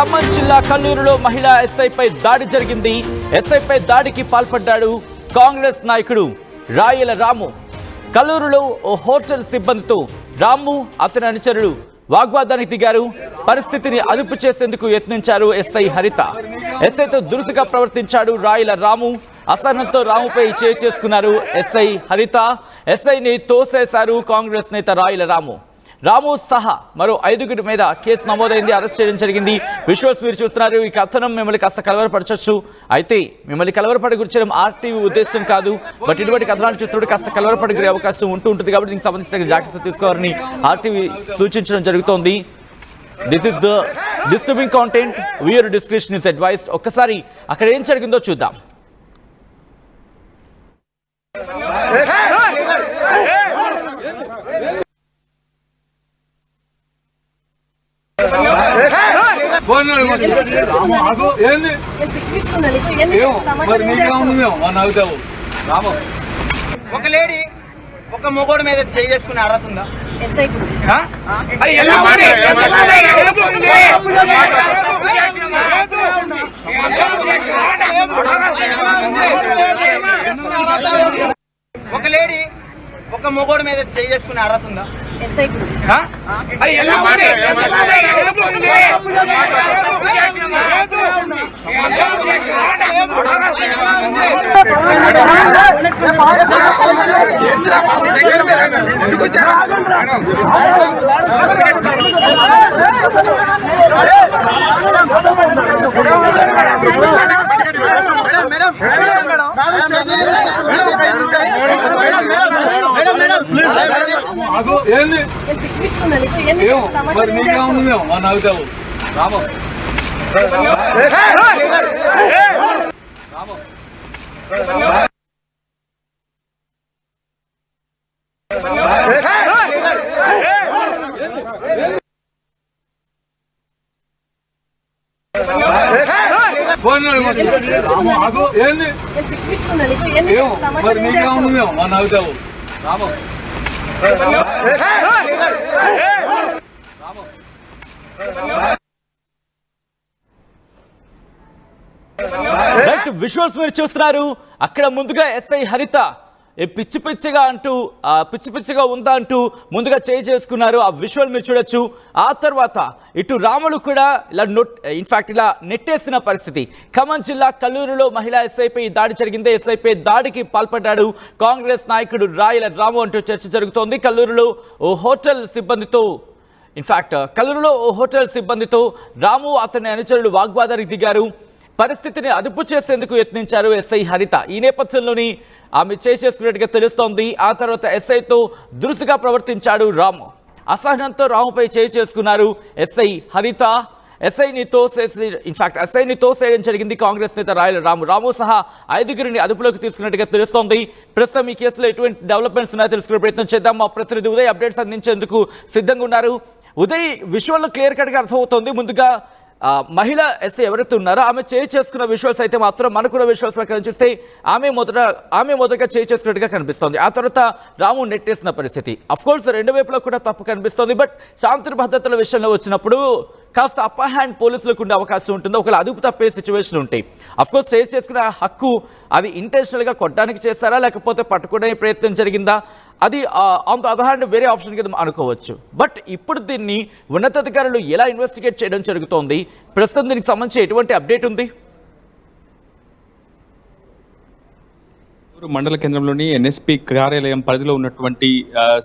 ఖమ్మం జిల్లా కల్లూరులో మహిళా ఎస్ఐపై దాడి జరిగింది. ఎస్ఐపై దాడికి పాల్పడ్డాడు కాంగ్రెస్ నాయకుడు రాయల రాము. కల్లూరులో ఓ హోటల్ సిబ్బందితో రాము అతని అనుచరులు వాగ్వాదానికి దిగారు. పరిస్థితిని అదుపు చేసేందుకు యత్నించారు ఎస్ఐ హరిత. ఎస్ఐతో దురుసుగా ప్రవర్తించాడు రాయల రాము. అసహనంతో రాముపై చేసుకున్నారు ఎస్ఐ హరిత. ఎస్ఐని తోసేశారు కాంగ్రెస్ నేత రాయల రాము. రాము సహా మరో 5గురి మీద కేసు నమోదైంది, అరెస్ట్ చేయడం జరిగింది. విజువల్స్ మీరు చూస్తున్నారు. ఈ కథనం మిమ్మల్ని కాస్త కలవరపరచొచ్చు, అయితే మిమ్మల్ని కలవరపడి గురించడం ఆర్టీవీ ఉద్దేశం కాదు. బట్ ఇటువంటి కథనాలు చూస్తున్నప్పుడు కాస్త కలవరపడి అవకాశం ఉంటుంది కాబట్టి దీనికి సంబంధించిన జాగ్రత్త తీసుకోవాలని ఆర్టీవీ సూచించడం జరుగుతోంది. This is the disturbing content, viewer description is advised. ఒక్కసారి అక్కడ ఏం జరిగిందో చూద్దాం. ఒక లేడీ ఒక మొగోడు మీద చేసుకునే అర్హత ఉందా? ఒక లేడీ ఒక మొగోడు మీద చేసుకునే అర్హత ఉందా? విజువల్స్ మీరు చూస్తున్నారు. అక్కడ ముందుగా ఎస్ఐ హరిత పిచ్చి పిచ్చిగా ఉందా అంటూ ముందుగా చేసుకున్నారు. ఆ విజువల్ మీరు చూడొచ్చు. ఆ తర్వాత ఇటు రాములు కూడా ఇలా నెట్టేసిన పరిస్థితి. ఖమ్మం జిల్లా కల్లూరులో మహిళా ఎస్ఐపై దాడి జరిగింది. ఎస్ఐపై దాడికి పాల్పడ్డాడు కాంగ్రెస్ నాయకుడు రాయల రాము అంటూ చర్చ జరుగుతోంది. కల్లూరులో ఓ హోటల్ సిబ్బందితో రాము అతని అనుచరులు వాగ్వాదానికి దిగారు. పరిస్థితిని అదుపు చేసేందుకు యత్నించారు ఎస్ఐ హరిత. ఈ నేపథ్యంలోని ఆమె చేసుకున్నట్టుగా తెలుస్తోంది. ఆ తర్వాత ఎస్ఐతో దురుసుగా ప్రవర్తించాడు రాము. అసహనంతో రాముపై చేసుకున్నారు ఎస్ఐ హరిత. ఎస్ఐని తోసేయడం జరిగింది కాంగ్రెస్ నేత రాయల రాము సహా 5గురిని అదుపులోకి తీసుకున్నట్టుగా తెలుస్తోంది. ప్రస్తుతం ఈ కేసులో ఎటువంటి డెవలప్మెంట్స్ ఉన్నాయో తెలుసుకునే ప్రయత్నం చేద్దాం. మా ప్రతినిధి ఉదయ్ అప్డేట్స్ అందించేందుకు సిద్ధంగా ఉన్నారు. ఉదయ్, విజువల్లో క్లియర్ కట్గా అర్థమవుతోంది. ముందుగా మహిళ ఎస్ఐ ఎవరైతే ఉన్నారో ఆమె చేసుకున్న విజువల్స్ అయితే మాత్రం మనకున్న విజువల్స్ ప్రకారం చూస్తే ఆమె మొదటగా చేసుకున్నట్టుగా కనిపిస్తోంది. ఆ తర్వాత రాము నెట్టేసిన పరిస్థితి. అఫ్కోర్స్ రెండు వైపులో కూడా తప్పు కనిపిస్తోంది. బట్ శాంతి భద్రతల విషయంలో వచ్చినప్పుడు కాస్త అప్పర్ హ్యాండ్ పోలీసులకు ఉండే అవకాశం ఉంటుంది. ఒకవేళ అదుపు తప్పే సిచ్యువేషన్ ఉంటాయి. అఫ్కోర్స్ చేసుకున్న హక్కు అది ఇంటెన్షనల్గా కొట్టడానికి చేశారా లేకపోతే పట్టుకునే ప్రయత్నం జరిగిందా, అది ఆన్ ద అదర్ హ్యాండ్ వేరే ఆప్షన్ కింద అనుకోవచ్చు. బట్ ఇప్పుడు దీన్ని ఉన్నతాధికారులు ఎలా ఇన్వెస్టిగేట్ చేయడం జరుగుతోంది? ప్రస్తుతం దీనికి సంబంధించి ఎటువంటి అప్డేట్ ఉంది? మండల కేంద్రంలోని ఎన్ఎస్పీ కార్యాలయం పరిధిలో ఉన్నటువంటి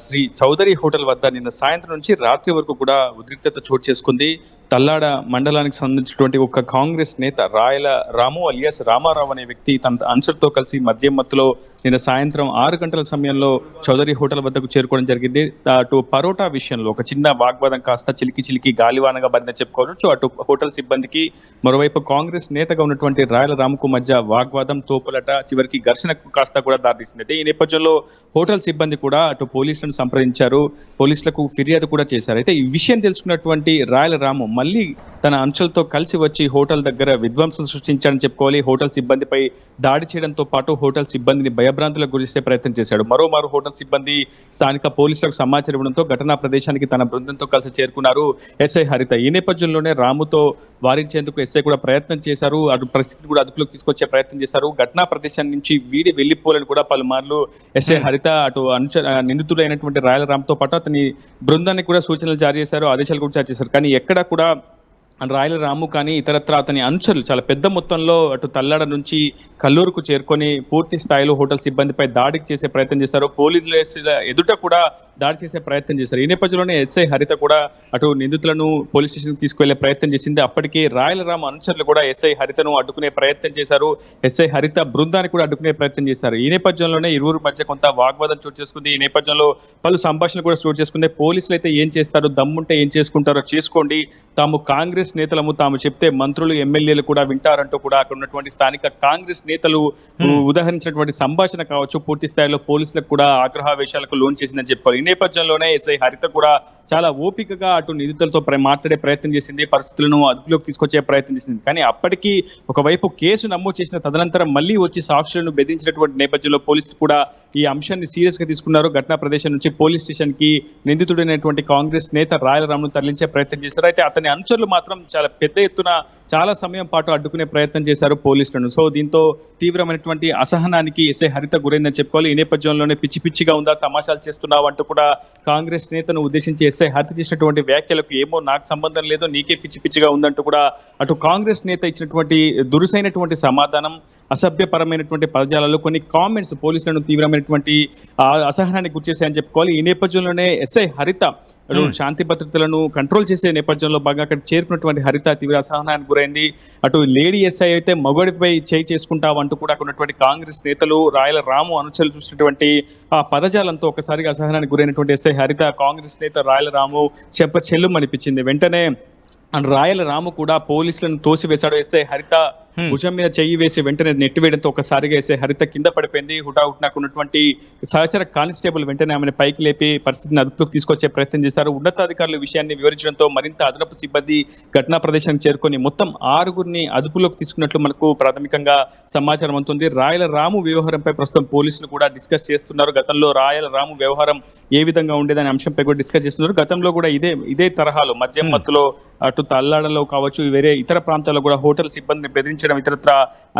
శ్రీ చౌదరి హోటల్ వద్ద నిన్న సాయంత్రం నుంచి రాత్రి వరకు కూడా ఉద్రిక్తత చోటు చేసుకుంది. తల్లాడ మండలానికి సంబంధించినటువంటి ఒక కాంగ్రెస్ నేత రాయల రాము అలియాస్ రామారావు అనే వ్యక్తి తన అనుచరులతో కలిసి మద్యం మత్తులో నిన్న సాయంత్రం 6 గంటల సమయంలో చౌదరి హోటల్ వద్దకు చేరుకోవడం జరిగింది. అటు పరోటా విషయంలో ఒక చిన్న వాగ్వాదం కాస్త చిలికి గాలివానగా మారిందని చెప్పుకోవచ్చు. అటు హోటల్ సిబ్బందికి, మరోవైపు కాంగ్రెస్ నేతగా ఉన్నటువంటి రాయల రాముకు మధ్య వాగ్వాదం, తోపులట, చివరికి ఘర్షణకు కాస్త కూడా దారితీసింది. ఈ నేపథ్యంలో హోటల్ సిబ్బంది కూడా అటు పోలీసులను సంప్రదించారు, పోలీసులకు ఫిర్యాదు కూడా చేశారు. అయితే ఈ విషయం తెలుసుకున్నటువంటి రాయల రాము మళ్ళీ తన అంచులతో కలిసి వచ్చి హోటల్ దగ్గర విధ్వంసం సృష్టించాడని చెప్పుకోవాలి. హోటల్ సిబ్బందిపై దాడి చేయడంతో పాటు హోటల్ సిబ్బందిని భయభ్రాంతులకు గురిస్తే ప్రయత్నం చేశాడు. మరోమారు హోటల్ సిబ్బంది స్థానిక పోలీసులకు సమాచారం ఇవ్వడంతో ఘటనా ప్రదేశానికి తన బృందంతో కలిసి చేరుకున్నారు ఎస్ఐ హరిత. ఈ నేపథ్యంలోనే రాముతో వారించేందుకు ఎస్ఐ కూడా ప్రయత్నం చేశారు. అటు పరిస్థితిని కూడా అదుపులోకి తీసుకొచ్చే ప్రయత్నం చేశారు. ఘటనా ప్రదేశం నుంచి వీడి వెళ్లిపోలని కూడా పలుమార్లు ఎస్ఐ హరిత అటు నిందితుడైనటువంటి రాయల రామ్తో పాటు అతని బృందానికి కూడా సూచనలు జారీ చేశారు, ఆదేశాలు కూడా జారీ చేశారు. కానీ ఎక్కడ కూడా రాయల రాము కానీ ఇతరత్ర అతని అనుచరులు చాలా పెద్ద మొత్తంలో అటు తల్లాడ నుంచి కల్లూరుకు చేరుకొని పూర్తి స్థాయిలో హోటల్ సిబ్బందిపై దాడికి చేసే ప్రయత్నం చేశారు. పోలీసుల ఎదుట కూడా దాడి చేసే ప్రయత్నం చేశారు. ఈ నేపథ్యంలోనే ఎస్ఐ హరిత కూడా అటు నిందితులను పోలీస్ స్టేషన్కి తీసుకువెళ్లే ప్రయత్నం చేసింది. అప్పటికే రాయల రాము అనుచరులు కూడా ఎస్ఐ హరితను అడ్డుకునే ప్రయత్నం చేశారు. ఎస్ఐ హరిత బృందాన్ని కూడా అడ్డుకునే ప్రయత్నం చేశారు. ఈ నేపథ్యంలోనే ఇరువురు మధ్య కొంత వాగ్వాదం చోటు చేసుకుంది. ఈ నేపథ్యంలో పలు సంభాషణలు కూడా చోటు చేసుకుంది. పోలీసులు అయితే ఏం చేస్తారో, దమ్ముంటే ఏం చేసుకుంటారో చేసుకోండి, తాము కాంగ్రెస్ నేతలము, తాము చెప్తే మంత్రులు ఎమ్మెల్యేలు కూడా వింటారంటూ కూడా అక్కడ ఉన్నటువంటి స్థానిక కాంగ్రెస్ నేతలు ఉదాహరించినటువంటి సంభాషణ కావచ్చు పూర్తి స్థాయిలో పోలీసులకు కూడా ఆగ్రహావేశాలకు లోన్ చేసిందని చెప్పారు. ఈ నేపథ్యంలోనే ఎస్ఐ హరిత కూడా చాలా ఓపికగా అటు నిందితులతో మాట్లాడే ప్రయత్నం చేసింది, పరిస్థితులను అదుపులోకి తీసుకొచ్చే ప్రయత్నం చేసింది. కానీ అప్పటికీ ఒకవైపు కేసు నమోదు చేసిన తదనంతరం మళ్ళీ వచ్చి సాక్షులను బెదిరించినటువంటి నేపథ్యంలో పోలీసులు కూడా ఈ అంశాన్ని సీరియస్ గా తీసుకున్నారు. ఘటనా ప్రదేశం నుంచి పోలీస్ స్టేషన్ కి నిందితుడైనటువంటి కాంగ్రెస్ నేత రాయల రామును తరలించే ప్రయత్నం చేశారు. అయితే అతని అనుచరులు మాత్రం చాలా పెద్ద ఎత్తున చాలా సమయం పాటు అడ్డుకునే ప్రయత్నం చేశారు పోలీసులను. సో దీంతో తీవ్రమైనటువంటి అసహనానికి ఎస్ఐ హరిత గురైందని చెప్పుకోవాలి. ఈ నేపథ్యంలోనే పిచ్చి పిచ్చిగా ఉందా, తమాషాలు చేస్తున్నావు అంటూ కూడా కాంగ్రెస్ నేతను ఉద్దేశించి ఎస్ఐ హరిత చేసినటువంటి వ్యాఖ్యలకు ఏమో నాకు సంబంధం లేదు, నీకే పిచ్చి పిచ్చిగా ఉందంటూ కూడా అటు కాంగ్రెస్ నేత ఇచ్చినటువంటి దురుసైనటువంటి సమాధానం, అసభ్యపరమైనటువంటి పదజాలలో కొన్ని కామెంట్స్ పోలీసులను తీవ్రమైనటువంటి అసహనానికి గురిచేశాయని చెప్పుకోవాలి. ఈ నేపథ్యంలోనే ఎస్ఐ హరిత శాంతి భద్రతలను కంట్రోల్ చేసే నేపథ్యంలో బాగా అక్కడ చేరుకున్నటువంటి హరిత తీవ్ర అసహనానికి గురైంది. అటు లేడీ ఎస్ఐ అయితే మగవాడిపై చేయి చేసుకుంటావు అంటూ కూడా అక్కడ ఉన్నటువంటి కాంగ్రెస్ నేతలు రాయల రాము అనుచరులు చూసినటువంటి ఆ పదజాలంతో ఒకసారిగా అసహనానికి గురైనటువంటి ఎస్ఐ హరిత కాంగ్రెస్ నేత రాయల రాము చెంప చెల్లుమనిపించింది. వెంటనే రాయల రాము కూడా పోలీసులను తోసివేశాడు. ఎస్ఐ హరిత భుజం మీద చెయ్యి వేసి వెంటనే నెట్టివేయడంతో ఒకసారిగా ఎస్ఐ హరిత కింద పడిపోయింది. హుటాహుటినాకు ఉన్నటువంటి సహచర కానిస్టేబుల్ వెంటనే ఆమెను పైకి లేపి పరిస్థితిని అదుపులోకి తీసుకొచ్చే ప్రయత్నం చేశారు. ఉన్నతాధికారులు విషయాన్ని వివరించడంతో మరింత అదనపు సిబ్బంది ఘటనా ప్రదేశానికి చేరుకొని మొత్తం 6గురిని అదుపులోకి తీసుకున్నట్లు మనకు ప్రాథమికంగా సమాచారం అందుతుంది. రాయల రాము వ్యవహారంపై ప్రస్తుతం పోలీసులు కూడా డిస్కస్ చేస్తున్నారు. గతంలో రాయల రాము వ్యవహారం ఏ విధంగా ఉండేదనే అంశంపై కూడా డిస్కస్ చేస్తున్నారు. గతంలో కూడా ఇదే తరహాలో మద్యం మత్తులో అటు తల్లాడలో కావచ్చు, వేరే ఇతర ప్రాంతాల్లో కూడా హోటల్ సిబ్బందిని బెదిరించడం, ఇతరత్ర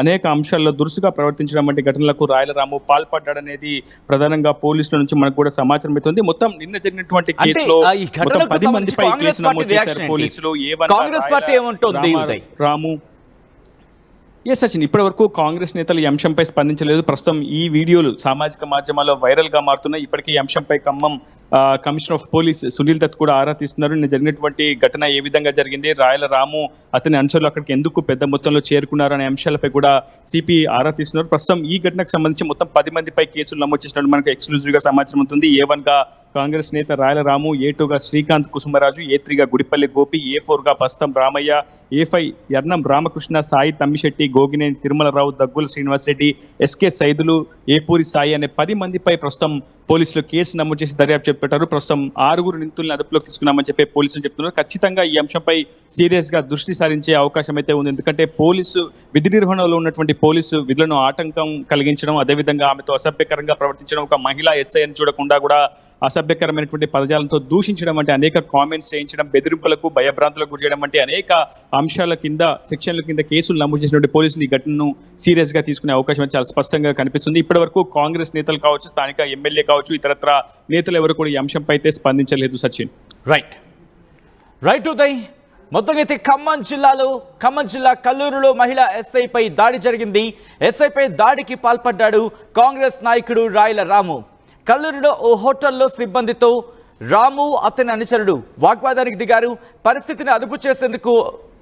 అనేక అంశాల్లో దురుసుగా ప్రవర్తించడం వంటి ఘటనలకు రాయల రాము పాల్పడ్డాడనేది ప్రధానంగా పోలీసుల నుంచి మనకు కూడా సమాచారం అవుతుంది. మొత్తం నిన్న జరిగినటువంటి కేసులో 10 మందిపై కేసు నమోదు చేశారు పోలీసులు. రాము సచిన్ ఇప్పటి వరకు కాంగ్రెస్ నేతలు ఈ అంశంపై స్పందించలేదు. ప్రస్తుతం ఈ వీడియోలు సామాజిక మాధ్యమాల్లో వైరల్ గా మారుతున్నాయి. ఇప్పటికీ ఈ అంశంపై Khammam commissioner of police Sunil Dutt కూడా ఆరా తీస్తున్నారు. నిన్న జరిగినటువంటి ఘటన ఏ విధంగా జరిగింది, రాయల రాము అతని అనుచరులు అక్కడికి ఎందుకు పెద్ద మొత్తంలో చేరుకున్నారు అనే అంశాలపై కూడా సిపి ఆరా తీస్తున్నారు. ప్రస్తుతం ఈ ఘటనకు సంబంధించి మొత్తం 10 మందిపై కేసులు నమోదు చేసినట్టు మనకు ఎక్స్క్లూజివ్ గా సమాచారం ఉంటుంది. A1 గా కాంగ్రెస్ నేత రాయల రాము, A2 గా శ్రీకాంత్ కుసుమరాజు, A3 గా గుడిపల్లి గోపి, A4 గా పస్తం రామయ్య, A5 యర్నం రామకృష్ణ, సాయి తమ్మిశెట్టి, గోగినేని తిరుమలరావు, దగ్గుల శ్రీనివాసరెడ్డి, ఎస్కే సైదులు, ఏపూరి సాయి అనే 10 మందిపై ప్రస్తుతం పోలీసులు కేసు నమోదు చేసి దర్యాప్తు చేపట్టారు. ప్రస్తుతం 6 నిందితులను అదుపులోకి తీసుకున్నామని చెప్పి పోలీసులు చెప్తున్నారు. ఖచ్చితంగా ఈ అంశంపై సీరియస్ గా దృష్టి సారించే అవకాశం అయితే ఉంది. ఎందుకంటే పోలీసు విధి నిర్వహణలో ఉన్నటువంటి పోలీసు విధులను ఆటంకం కలిగించడం, అదేవిధంగా ఆమెతో అసభ్యకరంగా ప్రవర్తించడం, ఒక మహిళా ఎస్ఐ అని చూడకుండా కూడా అసభ్యకరమైనటువంటి పదజాలంతో దూషించడం వంటి అనేక కామెంట్స్ చేయించడం, బెదిరింపులకు భయభ్రాంతులకు గురి చేయడం వంటి అనేక అంశాల కింద సెక్షన్ల కింద కేసులు నమోదు చేసినటువంటి పోలీసులు ఈ ఘటనను సీరియస్ గా తీసుకునే అవకాశం చాలా స్పష్టంగా కనిపిస్తుంది. ఇప్పటి వరకు కాంగ్రెస్ నేతలు కావచ్చు, స్థానిక ఎమ్మెల్యే కావచ్చు, ఇతరత్ర నేతలు ఎవరు కూడా ఈ అంశంపై అయితే స్పందించలేదు. సచిన్ రైట్ ఉదయ్. మొత్తం అయితే ఖమ్మం జిల్లా కల్లూరులో మహిళా ఎస్ఐపై దాడి జరిగింది. ఎస్ఐపై దాడికి పాల్పడ్డాడు కాంగ్రెస్ నాయకుడు రాయల రాము. కల్లూరులో ఓ హోటల్లో సిబ్బందితో రాము అతని అనుచరుడు వాగ్వాదానికి దిగారు. పరిస్థితిని అదుపు చేసేందుకు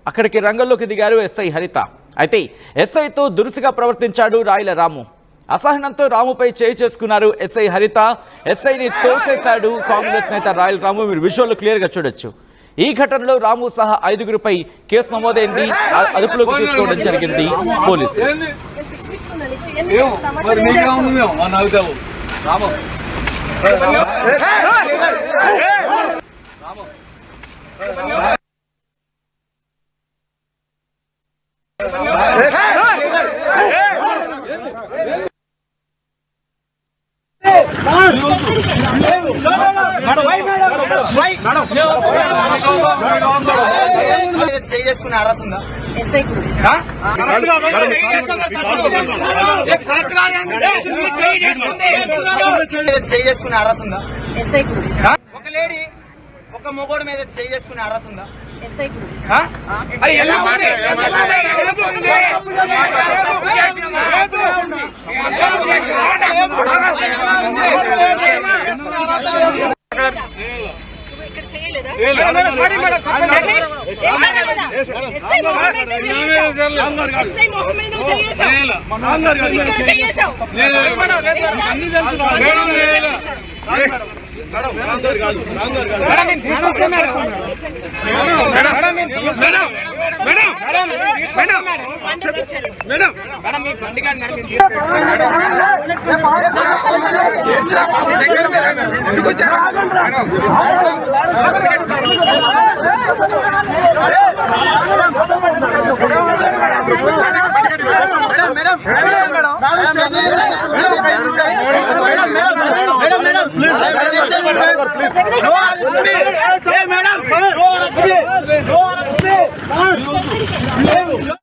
అక్కడికి రంగంలోకి దిగారు ఎస్ఐ హరిత. అయితే ఎస్ఐతో దురుసుగా ప్రవర్తించాడు రాయల రాము. అసహనంతో రాముపై చేయి చేసుకున్నారు ఎస్ఐ హరిత. ఎస్ఐని తోసేశాడు కాంగ్రెస్ నేత రాయల రాము. మీరు విజువల్ క్లియర్ గా చూడొచ్చు. ఈ ఘటనలో రాము సహా 5గురిపై కేసు నమోదైంది. అదుపులోకి తీసుకోవడం జరిగింది పోలీసులు. చేసుకునే అర్హత ఉందా? ఆ? చేయి చేసుకునే అర్హత ఉందా? ఆ? ఒక లేడీ ఒక మొగోడు మీద చేయి చేసుకునే అర్హత ఉందా? ఆ? ఇక్కడ చేయలేదా? మేడం